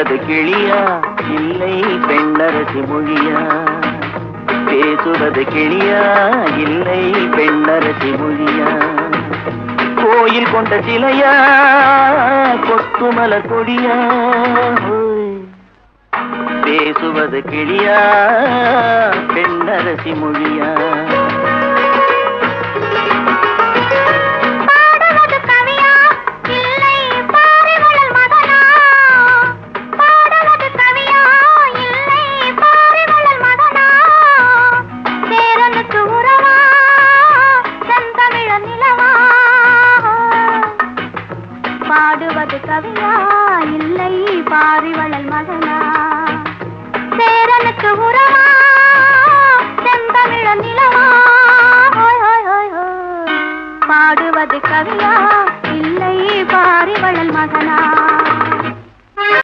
பேசுவது கிளியா இல்லை பெண்ணரசி மொழியா? பேசுவது கிளியா இல்லை பெண்ணரசி மொழியா? கோயில் கொண்ட சிலையா கொத்துமலர் கொடியா? பேசுவது கிளியா பெண்ணரசி மொழியா? பாடுவது கவியா இல்லை பாரிவளல் மகனா? சேரனுக்கு உறவா செந்தமிழ நிலவா? பாடுவது கவியா இல்லை பாரிவளல் மகனா?